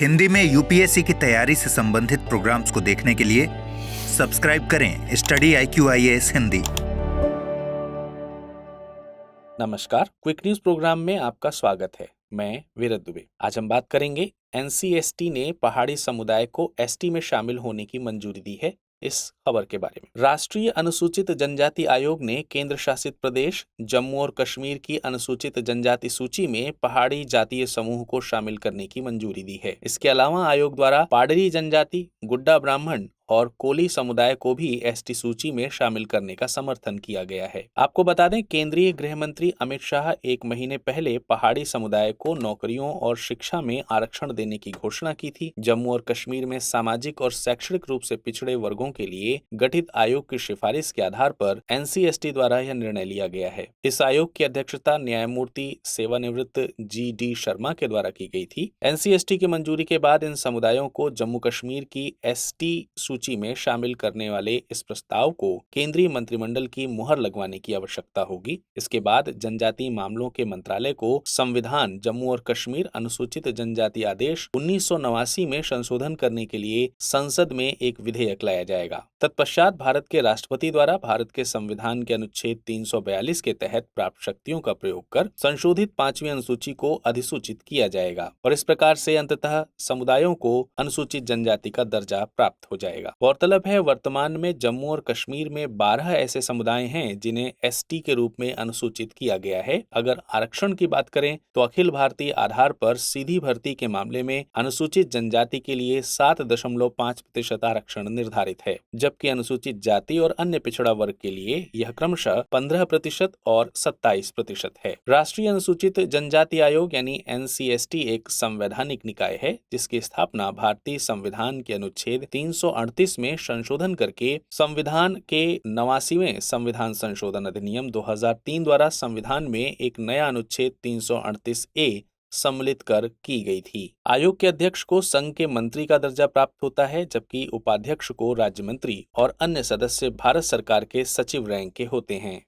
हिंदी में यूपीएससी की तैयारी से संबंधित प्रोग्राम्स को देखने के लिए सब्सक्राइब करें स्टडी IQ IAS हिंदी। नमस्कार, क्विक न्यूज प्रोग्राम में आपका स्वागत है। मैं वीरत दुबे। आज हम बात करेंगे NCST ने पहाड़ी समुदाय को ST में शामिल होने की मंजूरी दी है। इस खबर के बारे में राष्ट्रीय अनुसूचित जनजाति आयोग ने केंद्र शासित प्रदेश जम्मू और कश्मीर की अनुसूचित जनजाति सूची में पहाड़ी जातीय समूह को शामिल करने की मंजूरी दी है। इसके अलावा आयोग द्वारा पाडरी जनजाति, गुड्डा ब्राह्मण और कोली समुदाय को भी ST सूची में शामिल करने का समर्थन किया गया है। आपको बता दें, केंद्रीय गृह मंत्री अमित शाह 1 महीने पहले पहाड़ी समुदाय को नौकरियों और शिक्षा में आरक्षण देने की घोषणा की थी। जम्मू और कश्मीर में सामाजिक और शैक्षणिक रूप से पिछड़े वर्गों के लिए गठित आयोग की सिफारिश के आधार पर NCST द्वारा यह निर्णय लिया गया है। इस आयोग की अध्यक्षता न्यायमूर्ति सेवानिवृत्त GD शर्मा के द्वारा की गई थी। NCST की मंजूरी के बाद इन समुदायों को जम्मू कश्मीर की ST सूची में शामिल करने वाले इस प्रस्ताव को केंद्रीय मंत्रिमंडल की मुहर लगवाने की आवश्यकता होगी। इसके बाद जनजातीय मामलों के मंत्रालय को संविधान जम्मू और कश्मीर अनुसूचित जनजाति आदेश 1989 में संशोधन करने के लिए संसद में एक विधेयक लाया जाएगा। तत्पश्चात भारत के राष्ट्रपति द्वारा भारत के संविधान के अनुच्छेद 342 के तहत प्राप्त शक्तियों का प्रयोग कर संशोधित 5वीं अनुसूची को अधिसूचित किया जाएगा और इस प्रकार से अंततः समुदायों को अनुसूचित जनजाति का दर्जा प्राप्त हो जाएगा। गौरतलब है, वर्तमान में जम्मू और कश्मीर में 12 ऐसे समुदाय हैं जिन्हें ST के रूप में अनुसूचित किया गया है। अगर आरक्षण की बात करें तो अखिल भारतीय आधार पर सीधी भर्ती के मामले में अनुसूचित जनजाति के लिए 7.5% आरक्षण निर्धारित है, जबकि अनुसूचित जाति और अन्य पिछड़ा वर्ग के लिए यह क्रमशः 15% और 27% है। राष्ट्रीय अनुसूचित जनजाति आयोग यानी NCST एक संवैधानिक निकाय है जिसकी स्थापना भारतीय संविधान के अनुच्छेद 338 में संशोधन करके संविधान के 89वें संविधान संशोधन अधिनियम 2003 द्वारा संविधान में एक नया अनुच्छेद 338A सम्मिलित कर की गई थी। आयोग के अध्यक्ष को संघ के मंत्री का दर्जा प्राप्त होता है, जबकि उपाध्यक्ष को राज्य मंत्री और अन्य सदस्य भारत सरकार के सचिव रैंक के होते हैं।